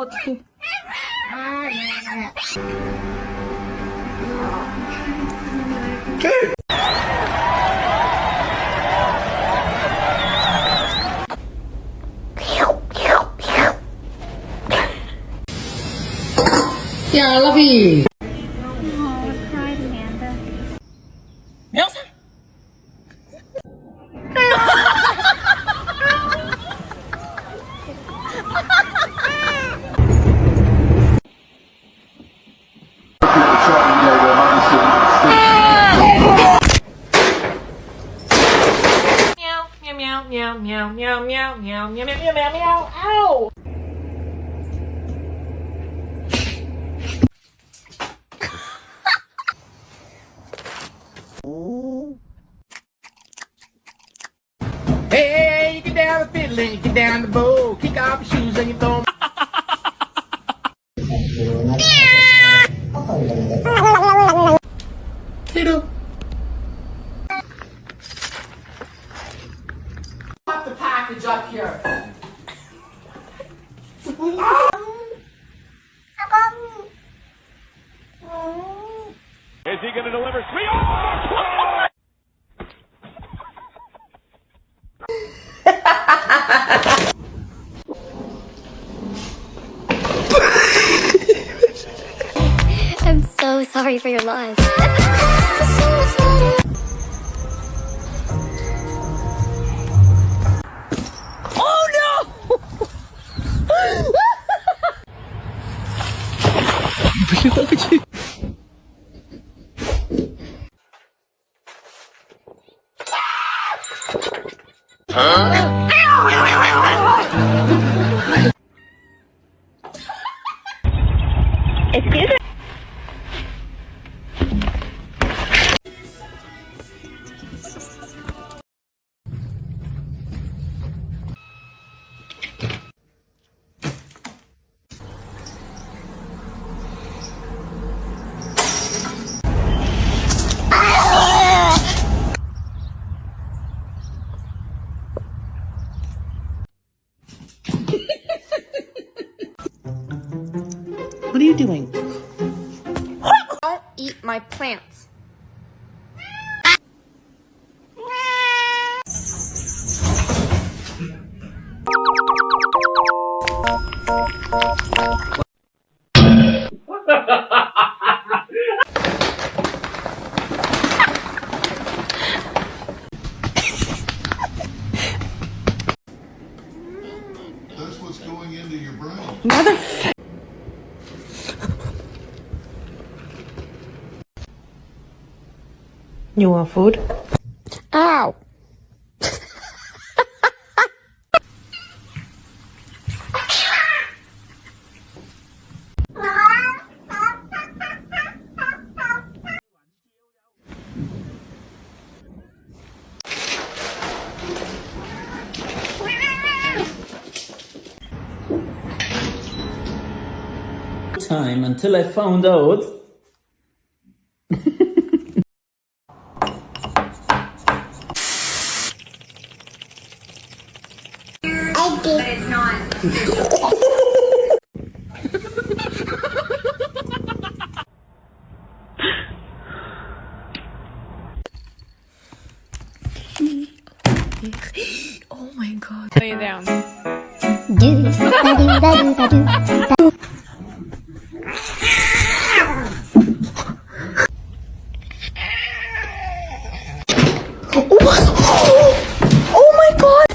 어떡해. Yeah, I love you. Oh, cried Amanda. 명상. meow, meow, meow, meow, meow, meow, meow, meow, meow, meow, ow! Hey, you get down the fiddle and you get down the bow. Kick off your shoes and you throw 'em. Fiddle. Put the package up here. Is he going to deliver? Sweet! Oh! I'm so sorry for your loss. Excuse me? What are you doing? Don't eat my plants. That's what's going into your brain. You want food? Ow. Time until I found out. But it's not. Oh my god. Lay it down. Oh my god!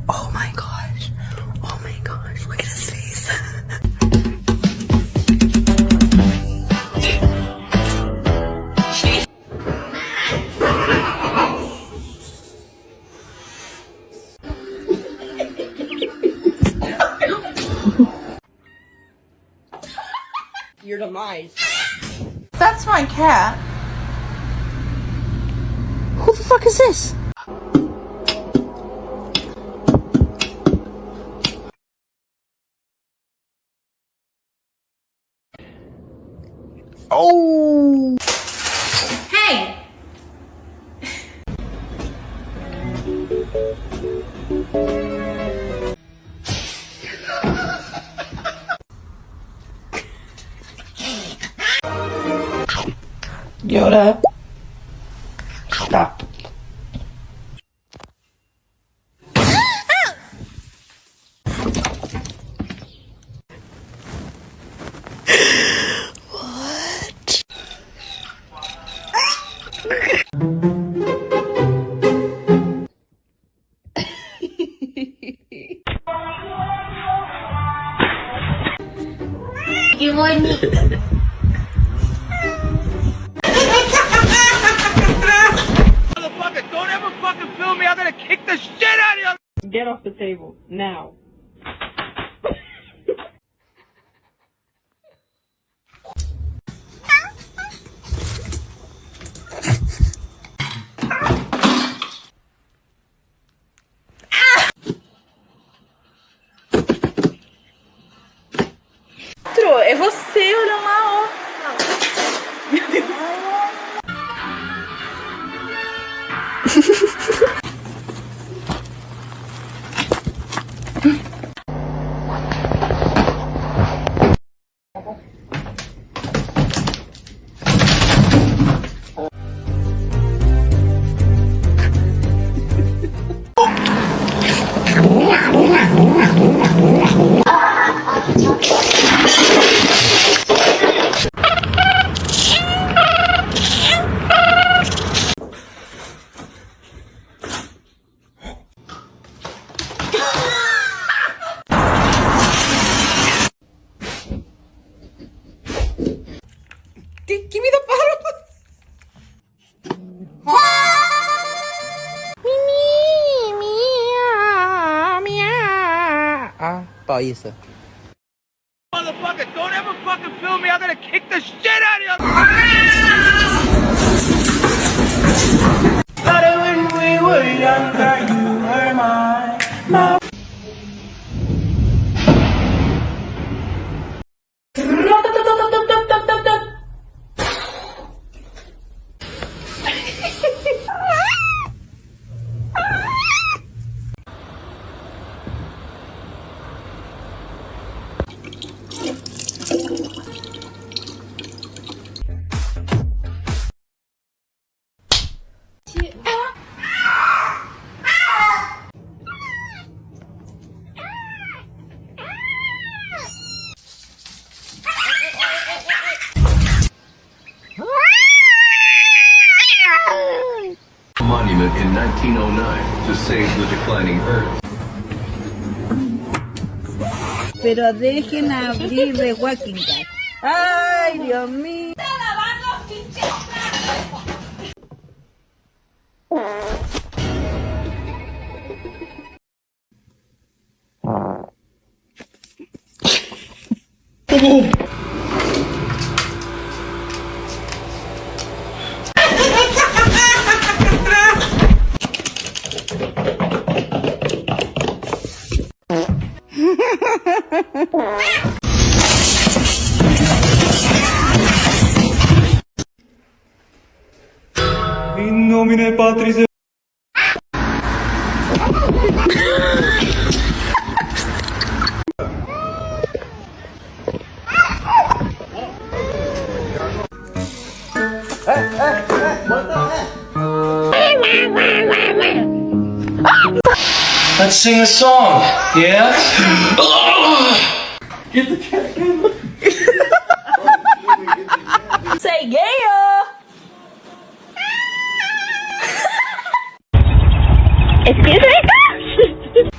Oh my gosh. Oh my gosh. Look at his face. Your demise. That's my cat. Who the fuck is this? Oh! Hey! Yoda. Stop. You wouldn't. Motherfucker, don't ever fucking film me. I'm gonna kick the shit out of you. Get off the table, now. É você olhando lá, ó. Give me the bottle. Motherfucker, don't ever fucking film me. I'm gonna kick the shit out of you. Started when we were younger, you were my. Monument in 1909 to save the declining earth. Pero dejen abrir The Walking Dead. Ay, Dios mío. In nomine Patris et Let's sing a song, yeah? Get the cat. Say yeah! Excuse me?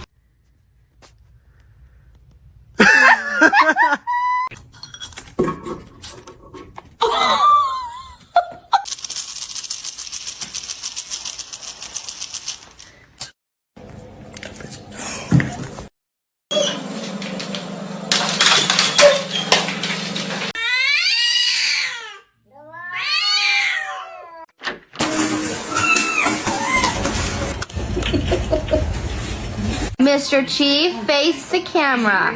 Mr. Chief, face the camera.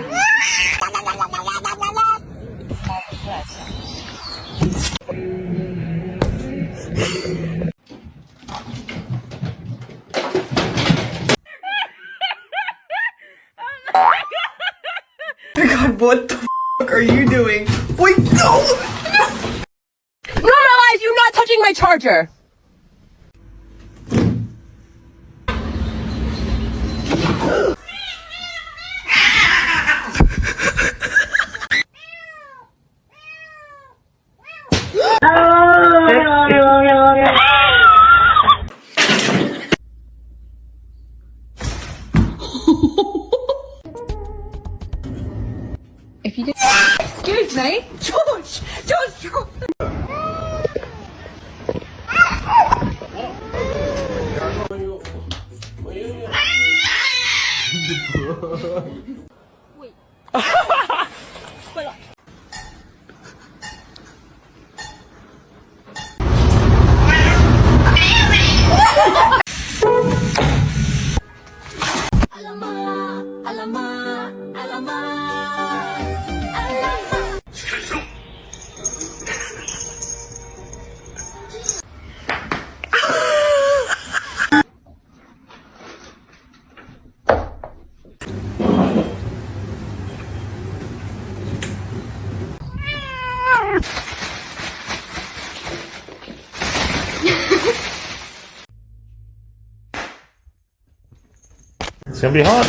What the fuck are you doing? Wait, no! Normalize you not touching my charger! If you did. Excuse me? George! George! It's gonna be hot.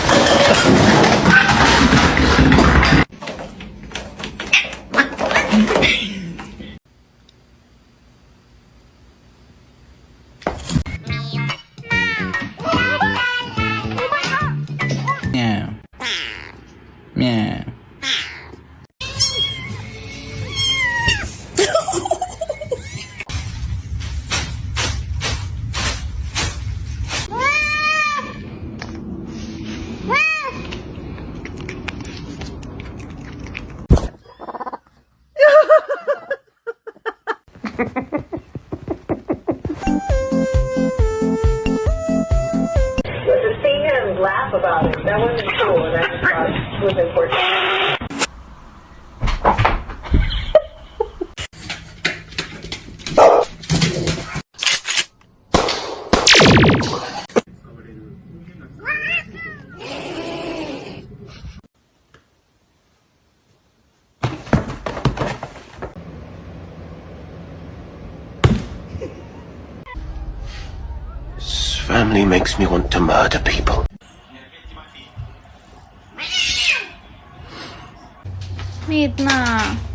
Meow. Meow. To see him laugh about it, that wasn't cool, and I just thought it was important. Family makes me want to murder people. Midna.